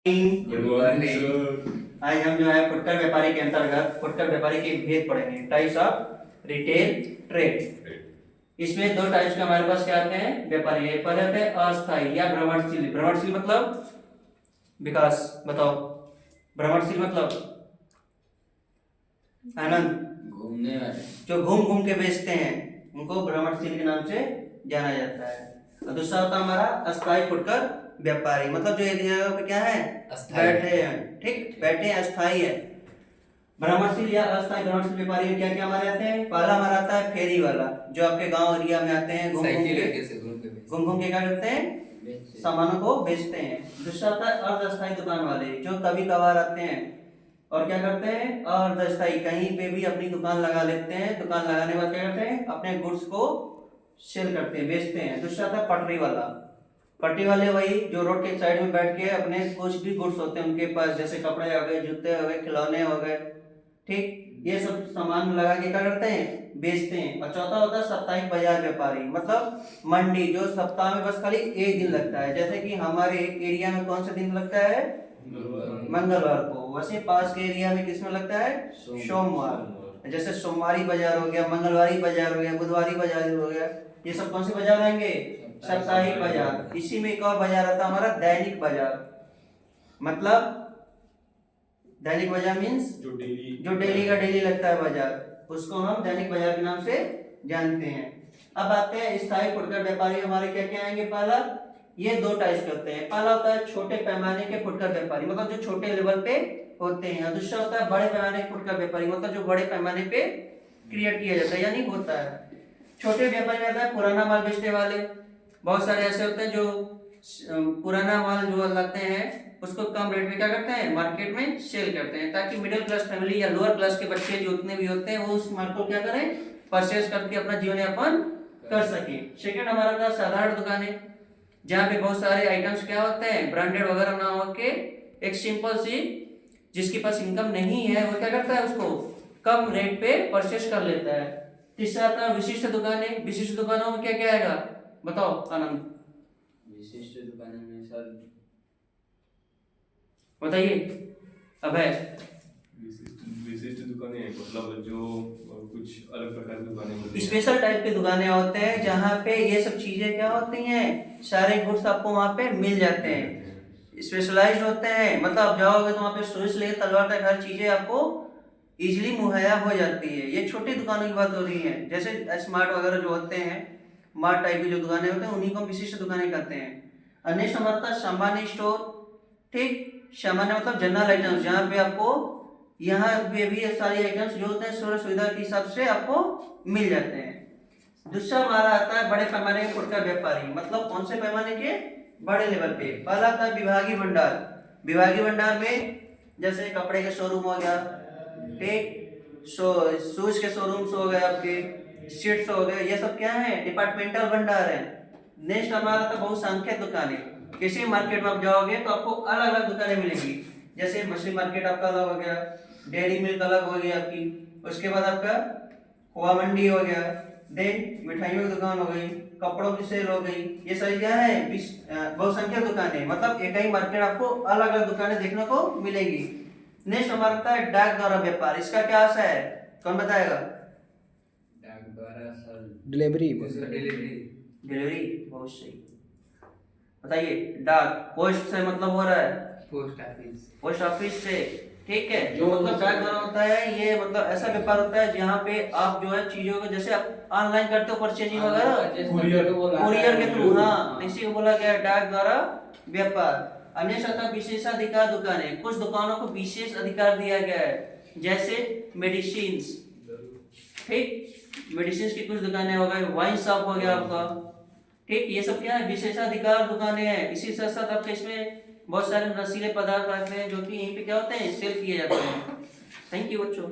Good morning. आज हम जो है फुटकर व्यापारी के अंतर्गत फुटकर व्यापारी के भेद पढ़ेंगे, टाइप्स ऑफ रिटेल ट्रेड। इसमें दो टाइप्स के हमारे पास क्या आते हैं व्यापारी। एक पहले आते हैं अस्थायी या भ्रमणशील। भ्रमणशील मतलब विकास, बताओ भ्रमणशील मतलब आनंद, घूमने वाले जो घूम घूम के बेचते हैं उनको भ्रमणशील के नाम से जाना जाता है। और दूसरा होता है हमारा अस्थायी फुटकर व्यापारी, मतलब जो एक जगह पे क्या है बैठे हैं, ठीक बैठे हैं, अस्थायी है। भ्रमणशील या अस्थायी भ्रमणशील व्यापारी में क्या क्या हमारे आते हैं। पहला हमारा आता है फेरी वाला, जो आपके गांव एरिया में आते हैं, घूम घूम के क्या करते हैं सामानों को बेचते हैं। दूसरा आता है अर्धस्थायी दुकान वाले, जो कभी कभार आते हैं और क्या करते हैं अर्धस्थायी कहीं पे भी अपनी दुकान लगा लेते हैं। दुकान लगाने के बाद क्या करते हैं अपने गुड्स को सेल करते हैं, बेचते हैं। दूसरा था पटरी वाला। पटरी वाले वही जो रोड के साइड में बैठ के अपने कुछ भी गुड्स होते हैं उनके पास, जैसे कपड़े हो गए, जूते हो गए, खिलौने हो गए, ठीक ये सब सामान लगा के क्या करते हैं बेचते हैं। और चौथा होता है साप्ताहिक बाजार व्यापारी, मतलब मंडी, जो सप्ताह में बस खाली एक दिन लगता है। जैसे कि हमारे एरिया में कौन सा दिन लगता है मंगलवार को, वैसे पास के एरिया में किसमें लगता है सोमवार। जैसे सोमवारी बाजार हो गया, मंगलवारी बाजार हो गया, बुधवारी बाजार हो गया, ये सब कौन से बाजार आएंगे साप्ताहिक बाजार। इसी में एक और बाजार आता है हमारा दैनिक बाजार। मतलब दैनिक बाजार मीन्स जो डेली का डेली लगता है बाजार, उसको हम दैनिक बाजार के नाम से जानते हैं। अब आते हैं स्थायी फुटकर व्यापारी। हमारे क्या क्या आएंगे, पहला ये दो टाइप करते हैं। पहला होता है छोटे पैमाने के फुटकर व्यापारी, मतलब जो छोटे लेवल पे होते हैं। और दूसरा होता है बड़े पैमाने के फुटकर व्यापारी, मतलब जो बड़े पैमाने पे क्रिएट किया जाता है यानी होता है। छोटे व्यापारी में आता है पुराना माल बेचने वाले। बहुत सारे ऐसे होते हैं जो पुराना माल जो लाते हैं उसको कम रेट में क्या करते हैं मार्केट में सेल करते हैं, ताकि मिडिल क्लास फैमिली या लोअर क्लास के बच्चे जो उतने भी होते हैं वो उस माल को क्या करें परचेज करके अपना जीवन यापन कर सके। सेकंड हमारा था साधारण दुकानें, जहाँ पे बहुत सारे आइटम्स क्या होते हैं ब्रांडेड वगैरह ना होके एक सिंपल सी जिसके पास इनकम नहीं है वो क्या करता है उसको कम रेट पे परचेज कर लेता है। तीसरा था विशिष्ट दुकानें। विशिष्ट दुकानों में क्या क्या आएगा बताओ आनंद। विशिष्ट दुकानों में सर बताइए अभय। विशिष्ट दुकानें मतलब जो कुछ अलग प्रकार की दुकानें होती हैं, स्पेशल टाइप की दुकानें होते हैं जहाँ पे ये सब चीजें क्या होती हैं सारे गुड्स आपको वहाँ पे मिल जाते हैं। स्पेशलाइज्ड होते हैं, मतलब आप जाओगे तो वहाँ पे सुई से लेकर तलवार तक हर चीजें आपको इजीली मुहैया हो जाती है। ये छोटी दुकानों की बात हो रही है, जैसे स्मार्ट वगैरह जो होते हैं मार्ट टाइप की जो दुकानें होते हैं उन्हीं को विशिष्ट दुकानें कहते हैं। नेक्स्ट हमारा था सामान्य स्टोर। ठीक सामान्य मतलब जनरल आइटम्स, जहाँ पे आपको यहाँ पे भी सारी आइटम्स जो होते हैं सुविधा सुविधा के हिसाब से आपको मिल जाते हैं। दूसरा हमारा आता है बड़े पैमाने के फुटकर व्यापारी, मतलब कौन से पैमाने के बड़े लेवल पे। पहला आता है विभागीय भंडार। विभागीय भंडार में जैसे कपड़े के शोरूम हो गया, ठीक शूज के शोरूम्स हो गए, आपके सीट्स हो गए, ये सब क्या है डिपार्टमेंटल भंडार है। नेक्स्ट हमारा था बहुसंख्यक दुकानें। किसी मार्केट में आप जाओगे तो आपको अलग अलग दुकानें मिलेंगी, जैसे मछली मार्केट आपका अलग हो गया, डेयरी मिल्क अलग हो गई आपकी, उसके बाद आपका खोआ मंडी हो गया, देन मिठाइयों की दुकान हो गई, कपड़ों की सेल हो गई। ये सारी क्या है बहुसंख्यक दुकानें, मतलब एक ही मार्केट आपको अलग अलग दुकानें देखने को मिलेगी। नेक्स्ट हमारा था डाक द्वारा व्यापार। इसका क्या आशा है कौन बताएगा। डाक द्वारा सर डिलीवरी डिलीवरी, बहुत सही बताइए। डाक पोस्ट से मतलब हो रहा है पोस्ट ऑफिस से, ठीक है। जो मतलब डाक द्वारा होता है ये मतलब ऐसा व्यापार होता है जहाँ पे आप जो है चीजों को जैसे आप ऑनलाइन करते हो परचेजिंग वगैरह कुरियर के थ्रू, हाँ इसी को बोला गया डाक द्वारा व्यापार। अन्य सतह विशेषाधिकार दुकानें, कुछ दुकानों को विशेष अधिकार दिया गया है, जैसे मेडिसिन, ठीक मेडिसिन की कुछ दुकानें हो गई, वाइन शॉप हो गया आपका, ठीक ये सब क्या है विशेषाधिकार दुकानें हैं। इसी साथ साथ आपके इसमें बहुत सारे नशीले पदार्थ आते हैं जो कि यहीं पे क्या होते हैं सेल किए जाते हैं। थैंक यू बच्चों।